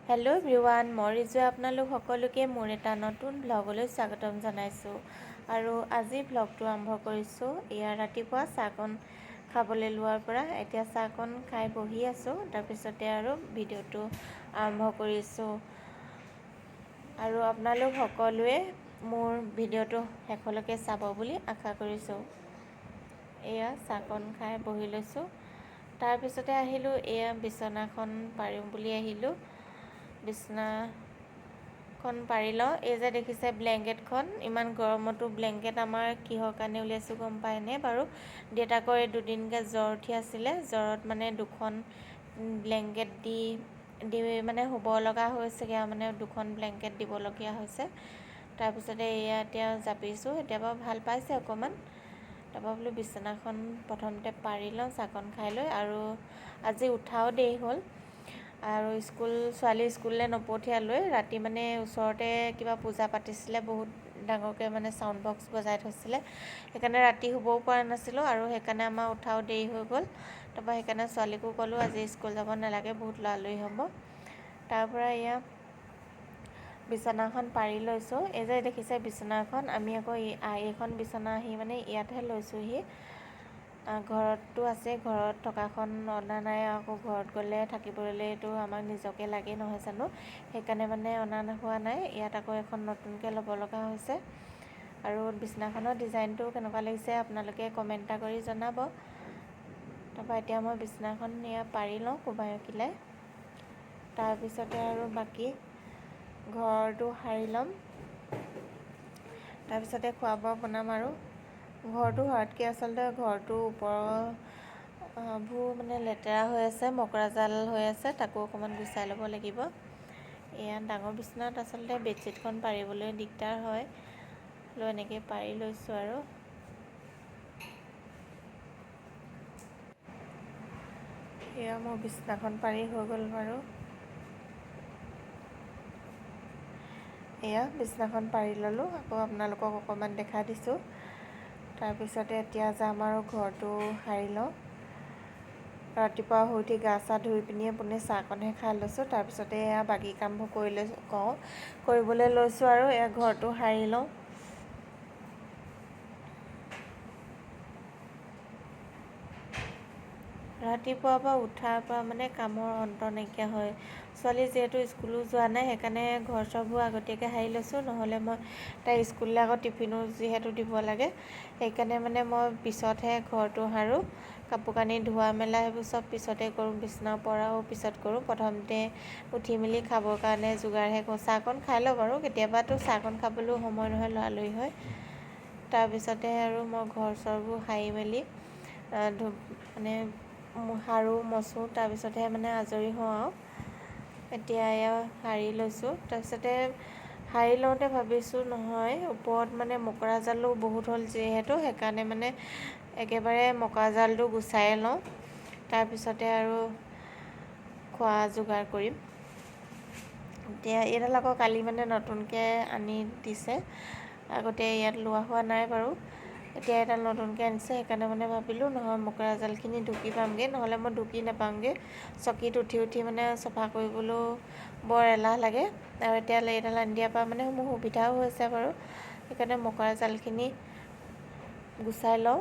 Hello' everyone, মই ৰিজু আপোনালোক সকলোকে মোৰ এটা নতুন ভ্লগলৈ স্বাগতম জনাইছোঁ। আৰু আজি ভ্লগটো আৰম্ভ কৰিছোঁ ইয়াৰ ৰাতিপুৱা চাহকণ খাবলৈ লোৱাৰ পৰা। এতিয়া চাহকণ খাই বহি আছোঁ, তাৰপিছতে আৰু ভিডিঅ'টো আৰম্ভ কৰিছোঁ। আৰু আপোনালোক সকলোৱে মোৰ ভিডিঅ'টো শেষলৈকে চাব বুলি আশা কৰিছোঁ। এয়া চাহকণ খাই বহি লৈছোঁ, তাৰপিছতে আহিলোঁ এয়া বিচনাখন পাৰিম বুলি আহিলোঁ। বিচনাখন পাৰি লওঁ। এই যে দেখিছে ব্লেংকেটখন, ইমান গৰমতো ব্লেংকেট আমাৰ কিহৰ কাৰণে উলিয়াইছোঁ গম পায়নে বাৰু? দেউতাকৰ এই দুদিনকৈ জ্বৰ উঠি আছিলে, জ্বৰত মানে দুখন ব্লেংকেট দি মানে শুব লগা হৈছেগৈ আৰু, মানে দুখন ব্লেংকেট দিবলগীয়া হৈছে। তাৰপিছতে এয়া এতিয়া জাপিছোঁ, এতিয়া বাৰু ভাল পাইছে অকণমান। তাৰপৰা বোলো বিচনাখন প্ৰথমতে পাৰি লওঁ চাহকণ খাই লৈ। আৰু আজি উঠাও দেৰি হ'ল, আৰু ছোৱালী স্কুললৈ নপঠিয়ালৈ। ৰাতি মানে ওচৰতে কিবা পূজা পাতিছিলে, বহুত ডাঙৰকৈ মানে চাউণ্ড বক্স বজাই থৈছিলে, সেইকাৰণে ৰাতি শুবও পৰা নাছিলোঁ, আৰু সেইকাৰণে আমাৰ উঠাও দেৰি হৈ গ'ল। তাৰপৰা সেইকাৰণে ছোৱালীকো ক'লোঁ আজি স্কুল যাব নালাগে, বহুত লৰালৰি হ'ব। তাৰপৰা এয়া বিচনাখন পাৰি লৈছোঁ। এই যে দেখিছে বিচনাখন, আমি আকৌ এইখন বিচনা আহি মানে ইয়াতহে লৈছোঁহি। ঘৰততো আছে, ঘৰত থকাখন অনা নাই, আকৌ ঘৰত গ'লে থাকিবলৈতো আমাক নিজকে লাগে নহয় জানো, সেইকাৰণে মানে অনা হোৱা নাই। ইয়াত আকৌ এখন নতুনকৈ ল'ব লগা হৈছে। আৰু বিচনাখনৰ ডিজাইনটো কেনেকুৱা লাগিছে আপোনালোকে কমেণ্ট এটা কৰি জনাব। তাৰপৰা এতিয়া মই বিচনাখন এয়া পাৰি লওঁ কোবাই কিলাই, তাৰপিছতে আৰু বাকী ঘৰটো সাৰি ল'ম, তাৰপিছতে খোৱা বোৱা বনাম। আৰু ঘৰটো সৰাতকৈ আচলতে ঘৰটো ওপৰবোৰ মানে লেতেৰা হৈ আছে, মকৰা জাল হৈ আছে, তাকো অকণমান গুচাই ল'ব লাগিব। এয়া ডাঙৰ বিচনাত আচলতে বেডশ্বীটখন পাৰিবলৈ দিগদাৰ হয়, লৈ এনেকৈ পাৰি লৈছোঁ। আৰু এয়া মোৰ বিচনাখন পাৰি হৈ গ'ল বাৰু। এয়া বিচনাখন পাৰি ল'লোঁ, আকৌ আপোনালোকক অকণমান দেখাই দিছোঁ। তাৰপিছতে এতিয়া যাম আৰু ঘৰটো সাৰি লওঁ। ৰাতিপুৱা শুই উঠি গা চা ধুই পিনি আপুনি চাহকণহে খাই লৈছোঁ, তাৰপিছতে এয়া বাকী কামবোৰ কৰিবলৈ লৈছোঁ। আৰু এয়া ঘৰটো সাৰি লওঁ। ৰাতিপুৱাৰ পৰা উঠাৰ পৰা মানে কামৰ অন্ত নাইকিয়া হয়। ছোৱালী যিহেতু স্কুলো যোৱা নাই, সেইকাৰণে ঘৰ চৰবোৰ আগতীয়াকৈ সাৰি লৈছোঁ, নহ'লে মই তাই স্কুললৈ আকৌ টিফিনো যিহেতু দিব লাগে, সেইকাৰণে মানে মই পিছতহে ঘৰটো সাৰোঁ। কাপোৰ কানি ধোৱা মেলা সেইবোৰ চব পিছতে কৰোঁ, বিচনাৰ পৰাও পিছত কৰোঁ। প্ৰথমতে উঠি মেলি খাবৰ কাৰণে যোগাৰহে কৰোঁ। চাহকণ খাই লওঁ বাৰু, কেতিয়াবাতো চাহকণ খাবলৈও সময় নহয়, লৰালৰি হয়। তাৰপিছতে আৰু মই ঘৰ চৰবোৰ সাৰি মেলি মানে সাৰোঁ মচোঁ, তাৰপিছতহে মানে আজৰি হওঁ। আৰু এতিয়া এয়া সাৰি লৈছোঁ। তাৰপিছতে সাৰি লওঁতে ভাবিছোঁ নহয়, ওপৰত মানে মকৰা জালো বহুত হ'ল যিহেতু, সেইকাৰণে মানে একেবাৰে মকৰা জালটো গুচাই লওঁ, তাৰপিছতে আৰু খোৱা যোগাৰ কৰিম। এতিয়া এইডাল আকৌ কালি মানে নতুনকৈ আনি দিছে, আগতে ইয়াত লোৱা হোৱা নাই বাৰু। এতিয়া এডাল নতুনকৈ আনিছে, সেইকাৰণে মানে ভাবিলোঁ নহয় মকৰা জালখিনি ঢুকি পামগৈ, নহ'লে মই ঢুকি নাপামগৈ। চকীত উঠি উঠি মানে চফা কৰিবলৈও বৰ এলাহ লাগে। আৰু এতিয়া এইডাল আনি দিয়াৰ পৰা মানে মোৰ সুবিধাও হৈছে বাৰু, সেইকাৰণে মকৰা জালখিনি গুচাই লওঁ।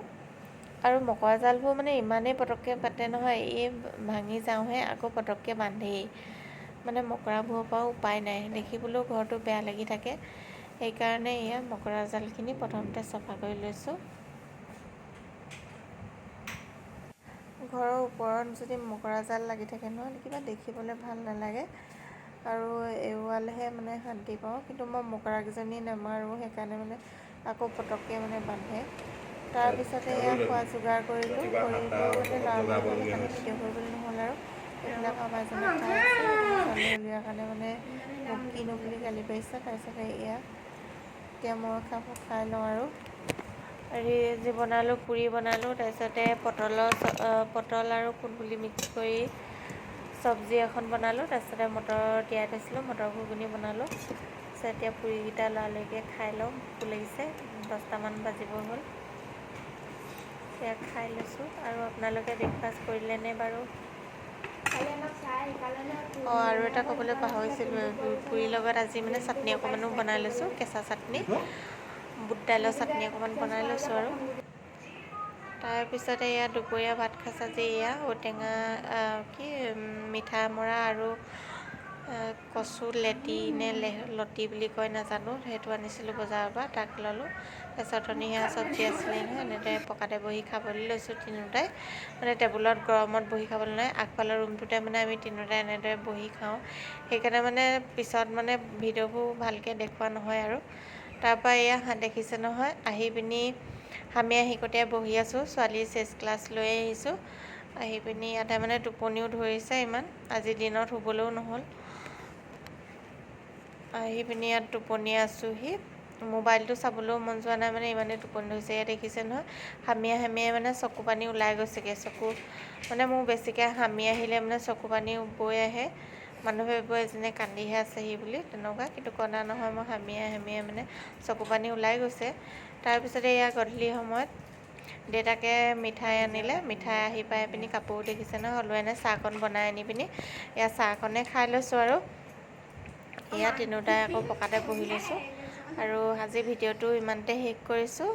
আৰু মকৰা জালবোৰ মানে ইমানেই পটককৈ কাটে নহয়, এই ভাঙি যাওঁহে আকৌ পটককৈ বান্ধেই। মানে মকৰাবোৰৰ পৰাও উপায় নাই, দেখিবলৈও ঘৰটো বেয়া লাগি থাকে। সেইকাৰণে এয়া মকৰা জালখিনি প্ৰথমতে চফা কৰি লৈছোঁ। ঘৰৰ ওপৰত যদি মকৰা জাল লাগি থাকে নহয়, কিবা দেখিবলৈ ভাল নালাগে, আৰু এৰুৱালেহে মানে শান্তি পাওঁ। কিন্তু মই মকৰাকেইজনী নামাৰোঁ, সেইকাৰণে মানে আকৌ পটককৈ মানে বান্ধে। তাৰপিছতে এয়া খোৱা যোগাৰ কৰিলোঁ, কৰি লৈ মানে লৰালৰি হ'ল, সেইকাৰণে ভিডিঅ' কৰিবলৈ নহ'ল। আৰু এইবিলাক আমাৰ এজনী খাই আছে, ছোৱালী উলিওৱাৰ কাৰণে মানে মোক কিনো বুলি গালি পাৰিছে। তাৰপিছতে এয়া এতিয়া মই খাই লওঁ। আৰু যি বনালোঁ, পুৰি বনালোঁ, তাৰপিছতে পটল আৰু কুন্দুলি মিক্স কৰি চব্জি এখন বনালোঁ, তাৰপিছতে মটৰ তিয়াই থৈছিলোঁ, মটৰ ঘুগুনি বনালোঁ। তাৰপিছত এতিয়া পুৰিকেইটা লৰালৰিকৈ খাই লওঁ, ভোক লাগিছে, 10টামান বাজিব হ'ল। সেয়া খাই লৈছোঁ। আৰু আপোনালোকে ব্ৰেকফাষ্ট কৰিলেনে বাৰু? আৰু এটা ক'বলৈ পাহৰিছিলোঁ, পুৰিৰ লগত আজি মানে চাটনি অকণমানো বনাই লৈছোঁ, কেঁচা চাটনি, বুট দাইলৰ চাটনি অকণমান বনাই লৈছোঁ আৰু। তাৰপিছতে এয়া দুপৰীয়া ভাত সাঁজ আজি এয়া ঔটেঙা মিঠা মৰা আৰু কচু লেটি নে লতি বুলি কয় নাজানো, সেইটো আনিছিলোঁ বজাৰৰ পৰা, তাক ল'লোঁ। তাৰপিছত সেয়া চব্জি আছিলে নহয়, এনেদৰে পকাতে বহি খাবলৈ লৈছোঁ তিনিওটাই, মানে টেবুলত গৰমত বহি খাবলৈ নাই, আগফালৰ ৰুমটোতে মানে আমি তিনিওটাই এনেদৰে বহি খাওঁ, সেইকাৰণে মানে পিছত মানে ভিডিঅ'বোৰ ভালকৈ দেখুওৱা নহয় আৰু। তাৰপৰা এয়া দেখিছে নহয়, আহি পিনি আমি শিকটিয়াই বহি আছোঁ, ছোৱালীৰ চেছ ক্লাছ লৈ আহিছোঁ, আহি পিনি ইয়াতে মানে টোপনিও ধৰিছে ইমান, আজি দিনত শুবলৈও নহ'ল, আহি পিনি ইয়াত টোপনিয়াই আছোঁহি, মোবাইলটো চাবলৈও মন যোৱা নাই, মানে ইমানেই টোপনি ধৰিছে। ইয়াত দেখিছে নহয়, হামিয়াই হামিয়াই মানে চকু পানী ওলাই গৈছেগৈ, চকু মানে মোৰ বেছিকৈ হামি আহিলে মানে চকু পানী বৈ আহে, মানুহে ভাবিব এজনীয়ে কান্দিহে আছেহি বুলি, তেনেকুৱা, কিন্তু কন্দা নহয়, মই হামিয়াই হামিয়াই মানে চকু পানী ওলাই গৈছে। তাৰপিছতে এয়া গধূলি সময়ত দেউতাকে মিঠাই আনিলে, মিঠাই আহি পাই পিনি কাপোৰ দেখিছে নহয় সলোৱাই নাই, চাহকণ বনাই আনি পিনি এয়া চাহকণে খাই লৈছোঁ আৰু। এয়া তিনিওটাই আকৌ পকাতে বহি লৈছোঁ, আৰু আজি ভিডিঅ'টো ইমানতে শেষ কৰিছোঁ।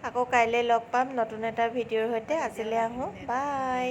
আকৌ কাইলৈ লগ পাম নতুন এটা ভিডিঅ'ৰ সৈতে, আজিলৈ আহোঁ, বাই।